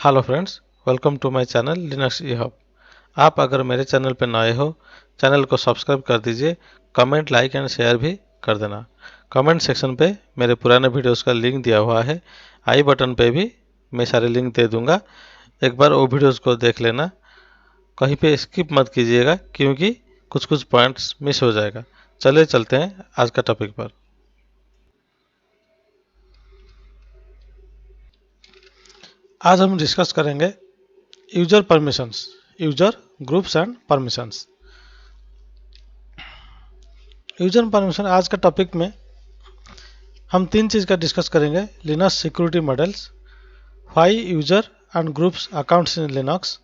Hello friends, welcome to my channel Linux e hub. आप अगर मेरे चैनल पर नए हो, चैनल को सब्सक्राइब कर दीजिए, कमेंट, लाइक एंड शेयर भी कर देना। कमेंट सेक्शन पे मेरे पुराने वीडियोस का लिंक दिया हुआ है। आई बटन पे भी मैं सारे लिंक दे दूंगा, एक बार वो वीडियोस को देख लेना। कहीं पे स्किप मत कीजिएगा क्योंकि कुछ कुछ पॉइंट्स मिस हो जाएगा। चले चलते हैं आज का टॉपिक पर। आज हम डिस्कस करेंगे user permissions, user groups and permissions. User permission आज का टॉपिक में हम तीन चीज़ का डिस्कस करेंगे: Linux security models, why user and groups accounts in Linux,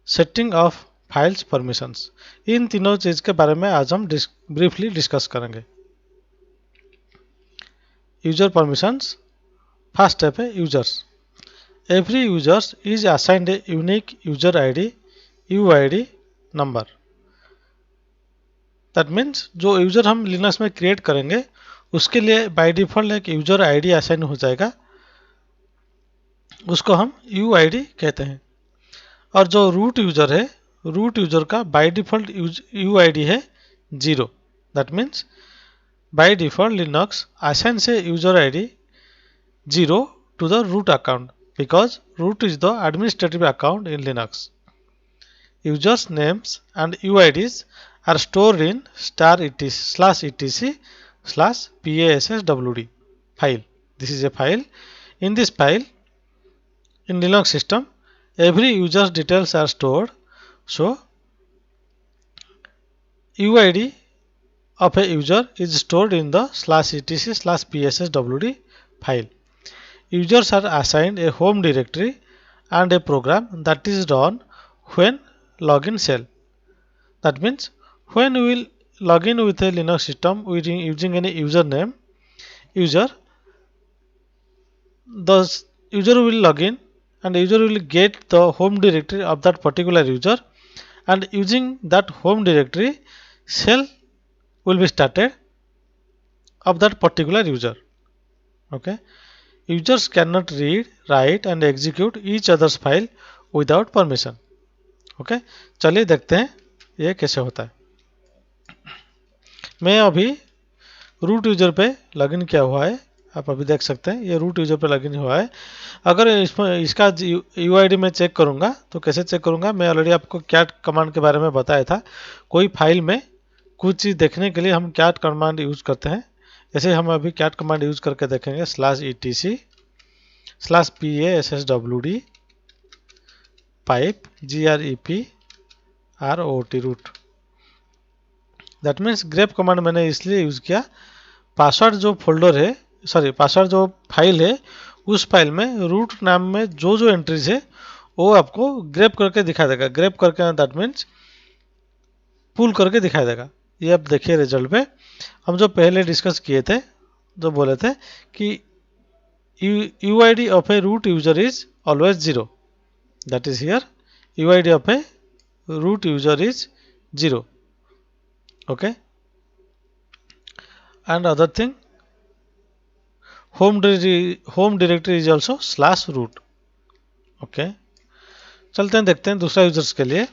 setting of files permissions. इन तीनों चीज़ के बारे में आज हम ब्रीफली डिस्कस करेंगे। यूजर परमिशंस, फर्स्ट स्टेप है users. Every users is assigned a unique user ID, UID number. That means जो यूजर हम लिनक्स में क्रिएट करेंगे उसके लिए बाय डिफॉल्ट एक यूजर आईडी असाइन हो जाएगा, उसको हम यूआईडी कहते हैं। और जो रूट यूजर है, रूट यूजर का बाय डिफॉल्ट यूआईडी है 0। That means by default Linux assigns a user ID 0 to the root account because root is the administrative account in Linux. Users names and UIDs are stored in /etc/passwd file. This is a file. In this file, in Linux system, every user's details are stored. So, UID of a user is stored in the /etc/passwd file. Users are assigned a home directory and a program that is run when login shell. That means when we will log in with a Linux system using any username, the user will log in and user will get the home directory of that particular user, and using that home directory shell will be started of that particular user. Okay. Users cannot read, write and execute each other's file without permission. Okay, चलिए देखते हैं ये कैसे होता है। मैं अभी root user पे लॉगिन किया हुआ है, आप अभी देख सकते हैं ये रूट यूजर पे लॉगिन हुआ है। अगर इसका यूआईडी मैं चेक करूंगा तो कैसे चेक करूंगा, मैं ऑलरेडी आपको कैट कमांड के बारे में बताया था। कोई फाइल में कुछ चीज़ देखने के लिए हम कैट कमांड यूज करते हैं। जैसे हम अभी कैट कमांड यूज करके देखेंगे /etc/passwd pipe grep root। That means grep command मैंने इसलिए यूज किया, पासवर्ड जो फोल्डर है, सॉरी पासवर्ड जो फाइल है, उस फाइल में रूट नाम में जो जो एंट्रीज है वो आपको ग्रेप करके दिखा देगा। ग्रेप करके दैट मीन्स पुल करके दिखा देगा। ये आप देखिए रिजल्ट पे, हम जो पहले डिस्कस किए थे, जो बोले थे कि UID of a root user is always 0. That is here UID of a root user is 0. Okay. And other thing, home directory is also /root. Okay. चलते हैं देखते हैं दूसरा यूजर्स के लिए।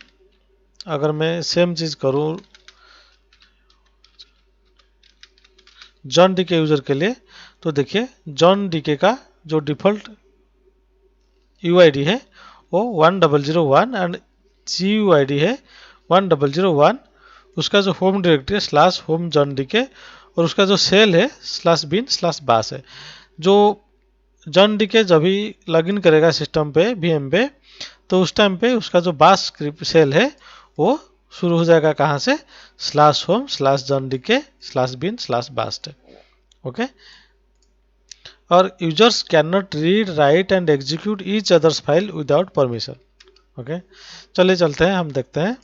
अगर मैं सेम चीज करूं जॉन डीके यूजर के लिए, तो देखिए जॉन डीके का जो डिफॉल्ट यूआईडी है वो 1001 एंड GUID है 1001। उसका जो होम डायरेक्टरी है /home जॉन डीके, और उसका जो सेल है /bin/bash है। जो जॉन डीके जब भी लॉगिन करेगा सिस्टम पे VM पे, तो उस टाइम पे उसका जो बाश स्क्रिप्ट सेल है वो शुरू हो जाएगा कहाँ से, /home/johndk/bin/bash। ओके। और users can not read, write and execute each others file without permission. Okay, चलिए चलते हैं, हम देखते हैं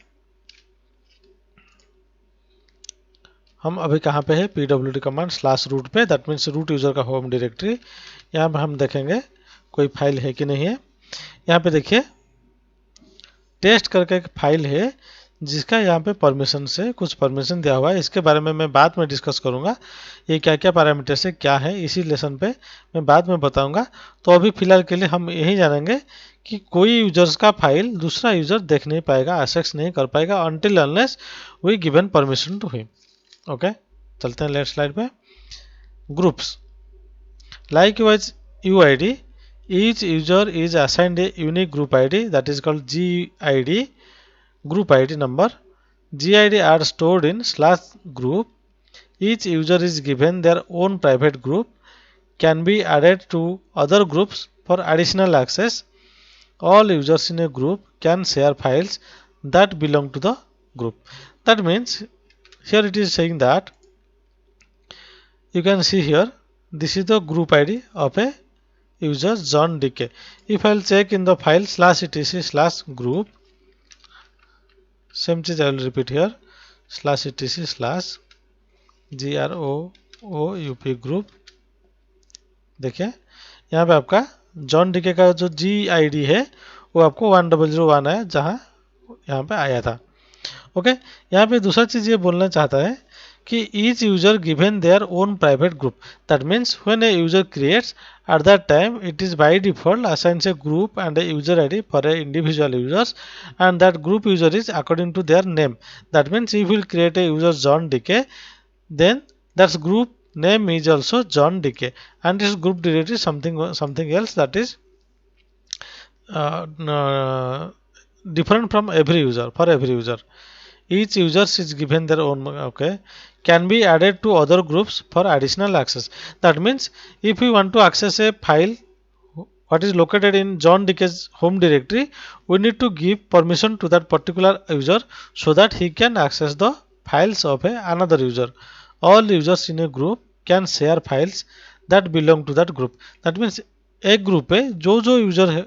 हम अभी कहाँ पे है। pwd कमांड /root पे, दैट मीन्स रूट यूजर का होम डायरेक्टरी। यहाँ पे हम देखेंगे कोई फाइल है कि नहीं है। यहाँ पे देखिए टेस्ट करके एक फाइल है जिसका यहाँ पे परमिशन से कुछ परमिशन दिया हुआ है। इसके बारे में मैं बाद में डिस्कस करूंगा, ये क्या क्या पैरामीटर्स है क्या है, इसी लेसन पे मैं बाद में बताऊंगा। तो अभी फिलहाल के लिए हम यही जानेंगे कि कोई यूजर्स का फाइल दूसरा यूजर देख नहीं पाएगा, एक्सेस नहीं कर पाएगा until unless we given permission to him. Okay, चलते हैं नेक्स्ट स्लाइड पे। Groups likewise UID, each user is assigned a unique group ID that is called GID, group ID number. GID are stored in /group. Each user is given their own private group, can be added to other groups for additional access. All users in a group can share files that belong to the group. That means here it is saying that you can see here this is the group ID of a user John DK. If I'll check in the file /etc/group, same thing I will repeat here /etc/group group. देखिए यहाँ पे आपका John DK का जो GID है वो आपको 1001 है जहाँ यहाँ पे आया था। ओके, यहाँ पे दूसरा चीज़ ये बोलना चाहता है कि each user given their own private group. That means when a user creates, at that time it is by default assigns a group and a user ID for a individual users, and that group user is according to their name. That means if we will create a user John DK, then that group name is also John DK, and this group directory is something else that is different from every user, for every user. Each user is given their own, okay, can be added to other groups for additional access. That means if we want to access a file what is located in John DK's home directory, we need to give permission to that particular user so that he can access the files of another user. All users in a group can share files that belong to that group. That means एक group है जो जो user है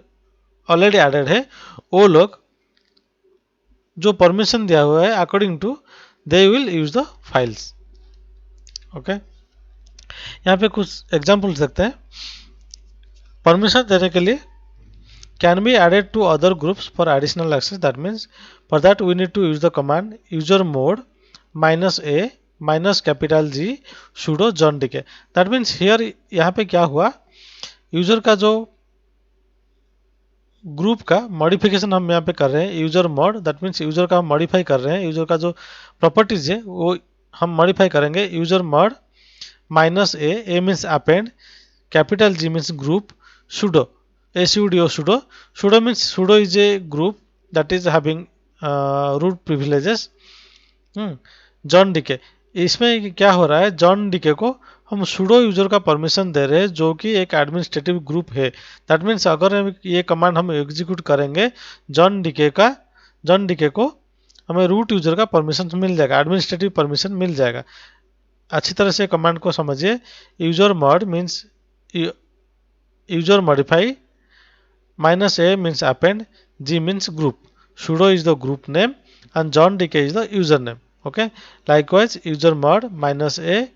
already added है वो लोग जो permission दिया हुआ है according to they will use the files. Okay, यहाँ पे कुछ एग्जाम्पल सकते हैं। परमिशन देने के लिए can be added to other groups for additional access. That means for that we need to use the command user mod -a -G sudo john dk। That means here यहाँ पे क्या हुआ, user का जो group का modification हम यहाँ पे कर रहे हैं user mode. That means user का हम मॉडिफाई कर रहे हैं, यूजर का जो प्रॉपर्टीज है वो हम मॉडिफाई करेंगे। User mod -a means append, G means group, sudo sudo means sudo is a group that is having root privileges. John DK, इसमें क्या हो रहा है, जॉन डीके को हम sudo यूजर का परमिशन दे रहे हैं जो कि एक एडमिनिस्ट्रेटिव ग्रुप है। दैट मीन्स अगर ये कमांड हम एग्जीक्यूट करेंगे जॉन डीके को हमें रूट यूजर का परमिशन मिल जाएगा, एडमिनिस्ट्रेटिव परमिशन मिल जाएगा। अच्छी तरह से कमांड को समझिए। User mod means user modify, -a means append, G means group, sudo is the group name and John DK is the user name. Okay, likewise user mod -a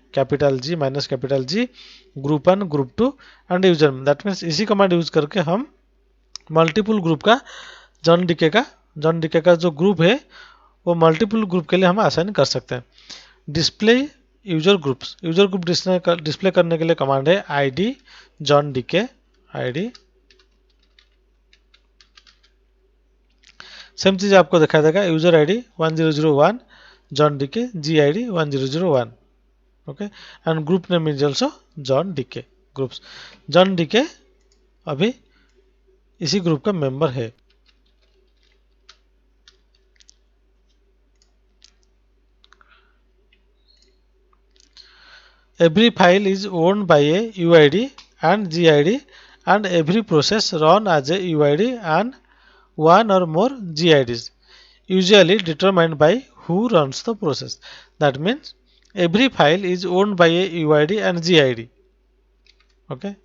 G group 1 group 2 and user name. That means इसी command use करके हम multiple group का John DK का जो group है वो multiple group के लिए हम असाइन कर सकते हैं। डिस्प्ले यूजर ग्रुप डिस्प्ले करने के लिए कमांड है id John DK id। Same चीज आपको दिखाई देगा, user ID 1001 John DK, GID 1001। Okay, and group name is also John DK groups. John DK अभी इसी ग्रुप का मेंबर है। Every file is owned by a UID and GID and every process run as a UID and one or more GIDs, usually determined by who runs the process. That means every file is owned by a UID and GID. Okay,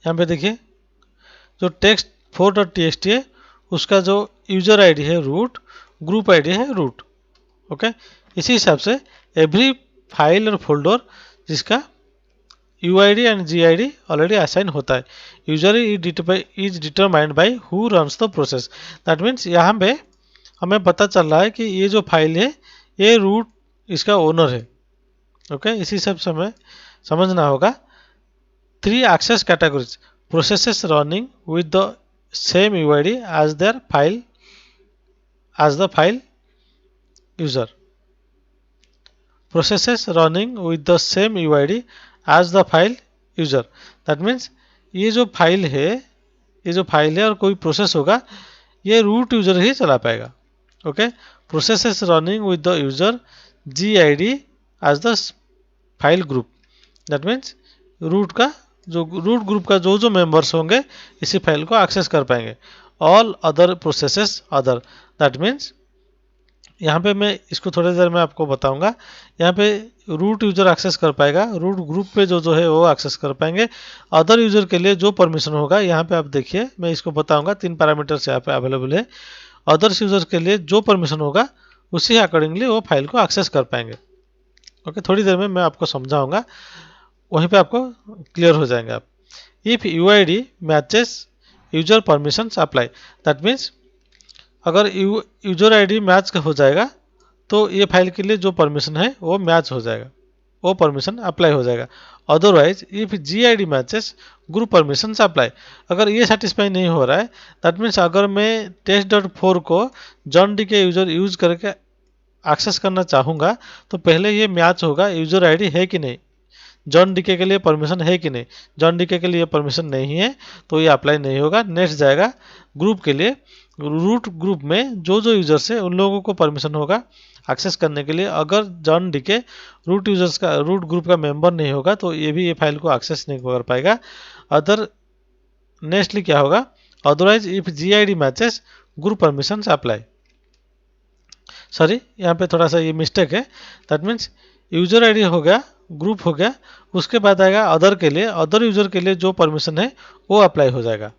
यहाँ पे देखिए जो text 4.txt है उसका जो user ID है root, group ID है root. Okay, इसी हिसाब से एवरी फाइल और फोल्डर जिसका UID and GID already assign होता है, usually is determined by who runs the process. That means यहाँ पे हमें पता चल रहा है कि ये जो फाइल है ये रूट इसका ओनर है। ओके, इसी हिसाब से हमें समझना होगा। 3 access categories, processes running with the same UID as their file as the file user. Processes running with the same UID as the file user. That means ये जो फाइल है, ये जो फाइल है और कोई प्रोसेस होगा, ये रूट यूजर ही चला पाएगा. Okay, processes running with the user GID as the file group. That means root group का जो मेंबर्स होंगे इसी फाइल को एक्सेस कर पाएंगे. All other processes other. That means यहाँ पे मैं इसको थोड़ी देर में आपको बताऊंगा. यहाँ पे रूट यूजर एक्सेस कर पाएगा, रूट ग्रुप पे जो है वो एक्सेस कर पाएंगे. अदर यूजर के लिए जो परमिशन होगा, यहाँ पे आप देखिए मैं इसको बताऊंगा, 3 पैरामीटर्स यहाँ पे अवेलेबल है. अदर्स यूजर के लिए जो परमिशन होगा उसी अकॉर्डिंगली वो फाइल को एक्सेस कर पाएंगे. ओके, थोड़ी देर में मैं आपको समझाऊंगा, वहीं पे आपको क्लियर हो जाएंगे आप. If UID matches user permissions apply. That means अगर यूजर आईडी मैच हो जाएगा तो ये फाइल के लिए जो परमिशन है वो मैच हो जाएगा, वो परमिशन अप्लाई हो जाएगा. Otherwise if GID matches group permission apply. अगर ये सेटिस्फाई नहीं हो रहा है, दैट मीन्स अगर मैं test.4 को जॉन डी के यूजर यूज करके एक्सेस करना चाहूँगा तो पहले ये मैच होगा यूजर आईडी है कि नहीं, जॉन डीके के लिए परमिशन है कि नहीं. जॉन डीके के लिए परमिशन नहीं है तो ये अप्लाई नहीं होगा. नेक्स्ट जाएगा ग्रुप के लिए. रूट ग्रुप में जो यूजर्स है उन लोगों को परमिशन होगा एक्सेस करने के लिए. अगर जॉन डीके रूट ग्रुप का मेंबर नहीं होगा तो ये फाइल को एक्सेस नहीं कर पाएगा. अदर नेक्स्टली क्या होगा, otherwise if GID matches group permission apply. Sorry, यहाँ पे थोड़ा सा ये मिस्टेक है. दैट मीन्स यूजर आईडी हो गया, ग्रुप हो गया, उसके बाद आएगा अदर के लिए. अदर यूजर के लिए जो परमिशन है वो अप्लाई हो जाएगा.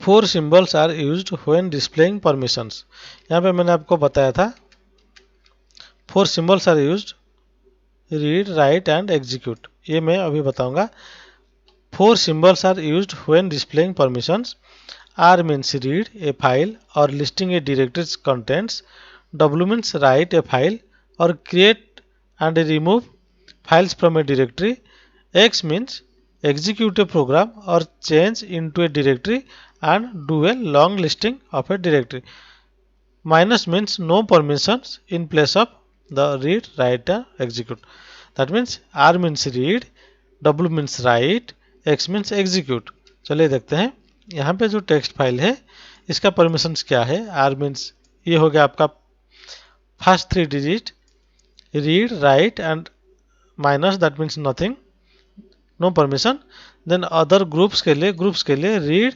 Four symbols are used when displaying permissions. यहाँ पे मैंने आपको बताया था 4 symbols are used, read, write and execute. ये मैं अभी बताऊंगा. 4 symbols are used when displaying permissions. R means read a file or listing a directory's contents. W means write a file or create and remove files from a directory. X means execute a program or change into a directory and do a long listing of a directory. Minus means no permissions in place of the read, write and execute. That means R means read, W means write, X means execute. चलिए देखते हैं यहाँ पे जो text file है इसका permissions क्या है. R means ये हो गया आपका first 3 digit, read, write and minus, that means nothing, no permission. Then other groups के लिए read,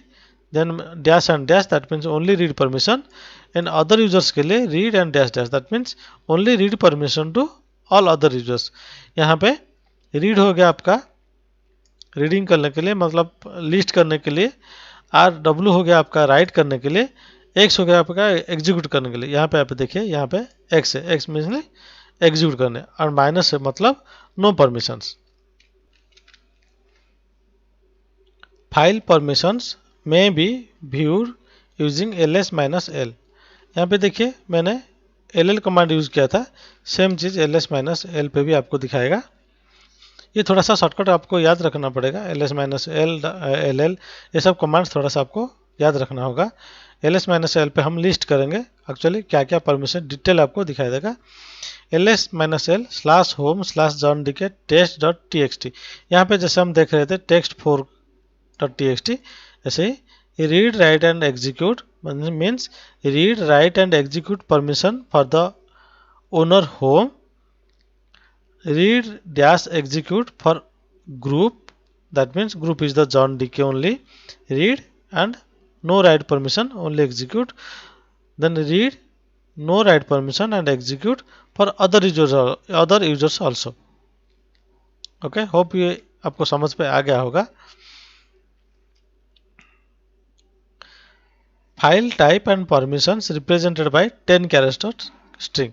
then dash and dash, that means only read permission. And other users के लिए read and dash dash, that means only read permission to all other users. यहाँ पे read हो गया आपका reading करने के लिए, मतलब लिस्ट करने के लिए. W हो गया आपका राइट करने के लिए. X हो गया आपका एग्जीक्यूट करने के लिए. यहाँ पे आप देखिए, यहाँ पे X है, X मीन्स एग्जीक्यूट करने, और माइनस है मतलब नो परमिशंस. फाइल परमिशंस में बी व्यूड यूजिंग ls-l. यहाँ पे देखिए मैंने ll कमांड यूज किया था, सेम चीज ls-l पे भी आपको दिखाएगा. ये थोड़ा सा शॉर्टकट आपको याद रखना पड़ेगा. ls-l, ll ये सब कमांड्स थोड़ा सा आपको याद रखना होगा. ls-l पे हम लिस्ट करेंगे एक्चुअली क्या क्या परमिशन, डिटेल आपको दिखाई देगा. ls-l/home/johndk test.txt. यहाँ पे जैसे हम देख रहे थे text4.txt, ऐसे ही read, write and execute means read, write and execute permission for the owner home. Read dash execute for group, that means group is the John DK only. Read and no write permission, only execute. Then read, no write permission and execute for other users also. Okay, hope ये आपको समझ पे आ गया होगा. File type and permissions represented by 10 character string.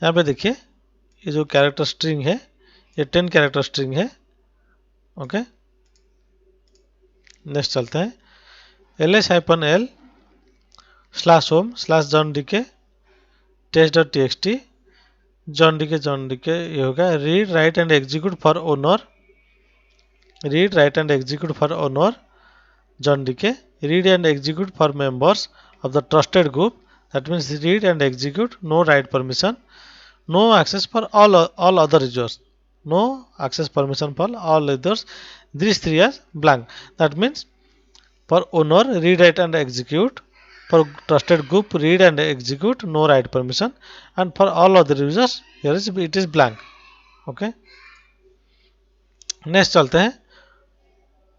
यहाँ पे देखिए ये जो कैरेक्टर स्ट्रिंग है ये 10 कैरेक्टर स्ट्रिंग है. ओके, नेक्स्ट चलते हैं. ls-l/home/johndk test.txt John D K ये होगा read write and execute for owner, read write and execute for owner John D K, read and execute for members of the trusted group, that means read and execute, no write permission, no access for all other users, no access permission for all others, these three are blank. That means for owner read write and execute, for trusted group read and execute, no write permission, and for all other users here is it is blank. Okay, next चलते हैं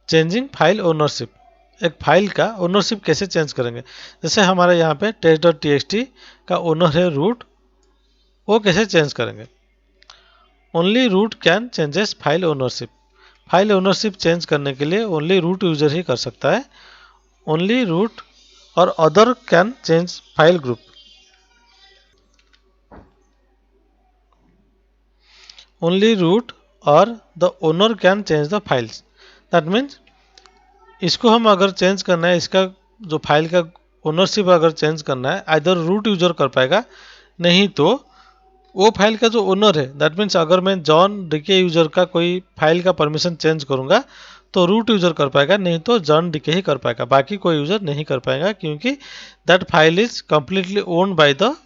changing file ownership. एक file का ownership कैसे change करेंगे, जैसे हमारे यहाँ पे test.txt का ओनर है रूट, वो कैसे चेंज करेंगे। Only root can changes file ownership, file ownership change करने के लिए ओनली रूट यूजर ही कर सकता है। ओनली रूट और other can change file group, only root और the owner can change the files. That means इसको हम अगर चेंज करना है, इसका जो फाइल का ओनरशिप अगर चेंज करना है, आइदर रूट यूजर कर पाएगा, नहीं तो वो फाइल का जो ओनर है, दैट मीन्स अगर मैं जॉन डीके यूजर का कोई फाइल का परमिशन चेंज करूंगा तो रूट यूजर कर पाएगा, नहीं तो जॉन डीके ही कर पाएगा, बाकी कोई यूजर नहीं कर पाएगा, क्योंकि that file is completely owned by the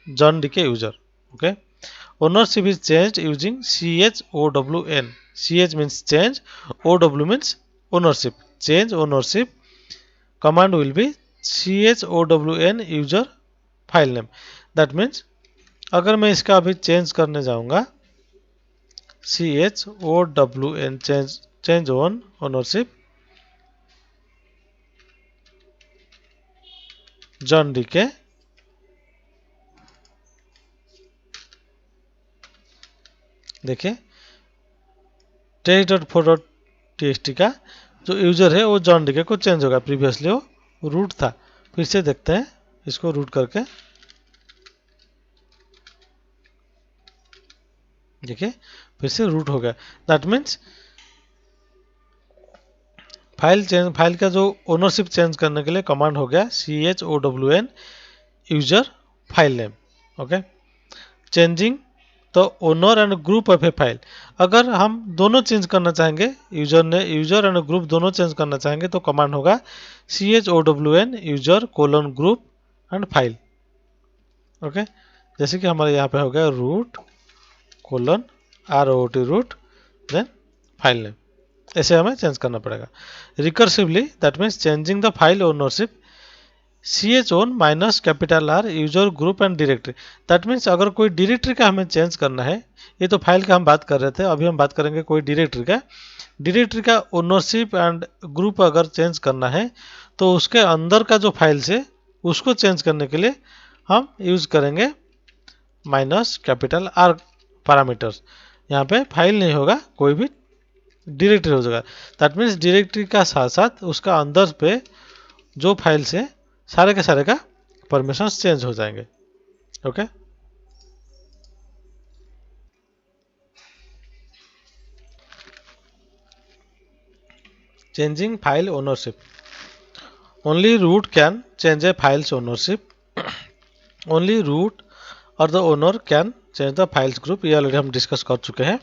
John DK user. Okay, ownership is changed using CHOWN, CH means change, OW means ownership, change ownership command will be CHOWN user file name। that means अगर मैं इसका अभी change करने जाऊंगा CHOWN change on ownership John DK, देखिए test.4.txt का जो user है वो जॉन डीके को चेंज होगा, प्रीवियसली वो रूट था। फिर से देखते हैं इसको रूट करके, देखिए फिर से रूट हो गया। दैट मीन्स फाइल का जो ओनरशिप चेंज करने के लिए कमांड हो गया CHOWN user file name. Okay, changing the owner and group of a file, अगर हम दोनों चेंज करना चाहेंगे, यूजर एंड ग्रुप दोनों चेंज करना चाहेंगे तो कमांड होगा CHOWN user colon group and file. Okay, जैसे कि हमारे यहाँ पे हो गया root colon ROT root then file name, ऐसे हमें चेंज करना पड़ेगा। Recursively that means changing the file ownership CHOWN minus capital R user group and directory. That means अगर कोई डायरेक्टरी का हमें चेंज करना है, ये तो फाइल का हम बात कर रहे थे, अभी हम बात करेंगे कोई डायरेक्टरी का ओनरशिप एंड ग्रुप अगर चेंज करना है तो उसके अंदर का जो फाइल्स है उसको चेंज करने के लिए हम यूज करेंगे माइनस कैपिटल R पैरामीटर्स। यहाँ पे फाइल नहीं होगा, कोई भी डायरेक्टरी हो जाएगा। दैट मीन्स डायरेक्टरी का साथ साथ उसका अंदर पे जो फाइल्स है सारे के सारे का परमिशन चेंज हो जाएंगे। ओके, changing file ownership, only root can change a file's ownership, only root और the owner can change the file's group, ये ऑलरेडी हम डिस्कस कर चुके हैं।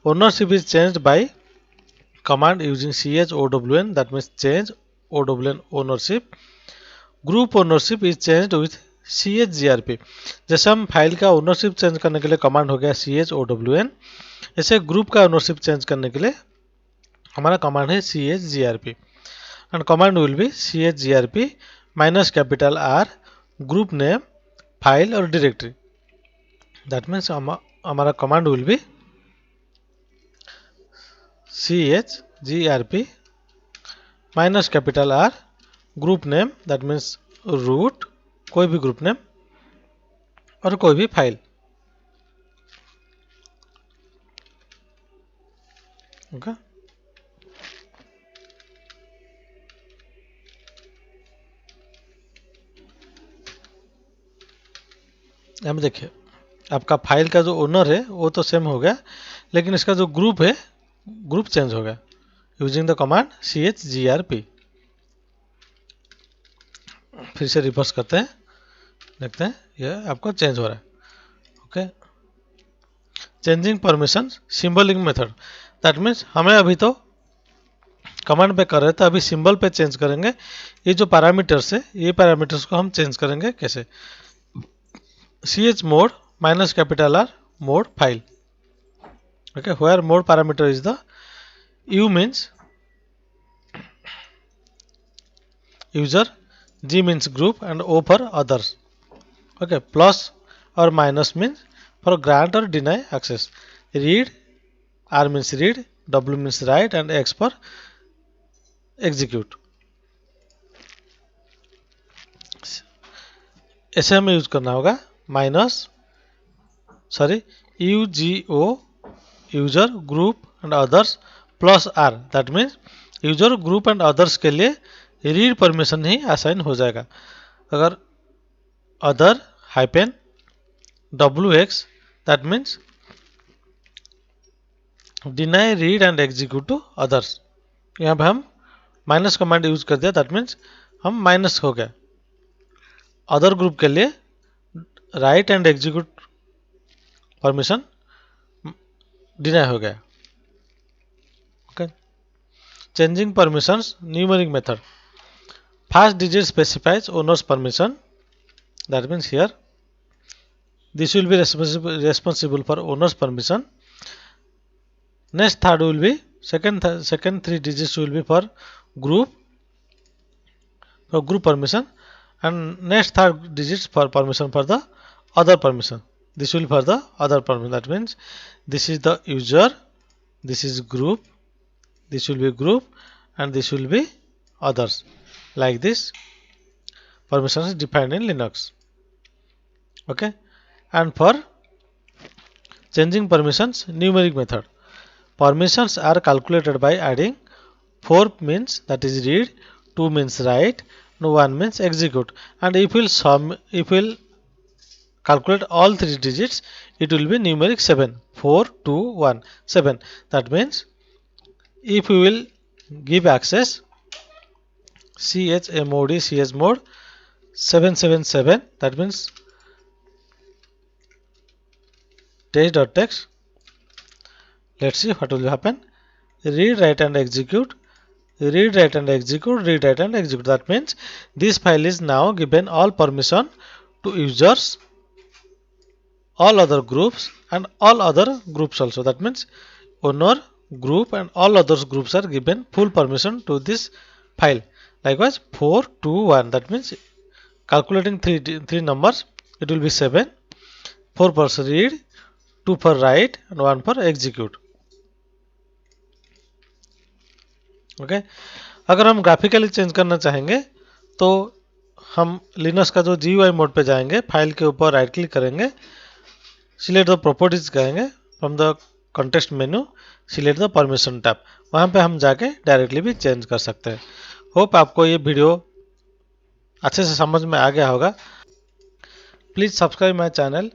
Ownership is changed by command using CHOWN, that means change OWN ownership. Group ownership is changed with CHGRP, जैसे हम file का ownership change करने के लिए कमांड हो गया CHOWN, ऐसे ग्रुप का ओनरशिप चेंज करने के लिए हमारा कमांड है CHGRP and command will be CHGRP minus capital R group name file और डायरेक्टरी। दैट मीन्स हमारा command will be CHGRP minus capital R group name, that means root, कोई भी ग्रुप नेम और कोई भी फाइल। ओके, हम देखिए आपका फाइल का जो ओनर है वो तो सेम हो गया, लेकिन इसका जो ग्रुप है ग्रुप चेंज हो गया यूजिंग द कमांड CHGRP। फिर से रिवर्स करते हैं, देखते हैं यह आपका चेंज हो रहा है। Changing permission symbolic method, that means हमें अभी तो कमांड पे कर रहे थे, अभी सिंबल पे चेंज करेंगे। ये जो पैरामीटर्स है, ये पैरामीटर्स को हम चेंज करेंगे कैसे। ch mode minus capital R mode file, okay, where mode parameter is the u means user, g means group, and o for others. Okay, plus or minus means for grant or deny access. Read, r means read, w means write, and x for execute. ऐसे हमें use करना होगा minus UGO user group and others plus R, that means user group and others के लिए read permission ही assign हो जाएगा। अगर other hyphen WX, that means deny read and execute to others. यहाँ पे हम माइनस कमांड यूज कर दिया, दैट मीन्स हम माइनस हो गया। अदर ग्रुप के लिए right and execute permission deny हो गया। Okay, changing permissions numeric method. First digit specifies owners permission, that means here this will be responsible for owner's permission. Next third will be second three digits will be for group permission, and next third digits for permission for the other permission. This will be for the other permission, that means this is the user, this is group, this will be group, and this will be others. Like this permission is defined in Linux. Okay, and for changing permissions numeric method, permissions are calculated by adding 4 means that is read, 2 means write, 1 means execute, and if we'll calculate all 3 digits, it will be numeric 7, 4, 2, 1, 7. That means if we will give access chmod 777, that means test.txt. Let's see what will happen. Read, write, and execute. Read, write, and execute. Read, write, and execute. That means this file is now given all permission to users, all other groups, and all other groups also. That means owner, group, and all other groups are given full permission to this file. Likewise 4, 2, 1. That means calculating three numbers, it will be 7. 4 for read, 2 for write, and 1 for execute. Okay, अगर हम graphically change करना चाहेंगे तो हम Linux का जो GUI mode पे जाएंगे, फाइल के ऊपर राइट क्लिक करेंगे, सिलेक्ट द प्रॉपर्टीज करेंगे, from the context menu select the permission tab, वहाँ पे हम जाके डायरेक्टली भी चेंज कर सकते हैं। होप आपको ये वीडियो अच्छे से समझ में आ गया होगा। Please subscribe my channel,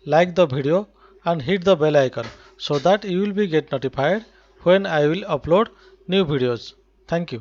like the video, and hit the bell icon so that you will be get notified when I will upload new videos. Thank you.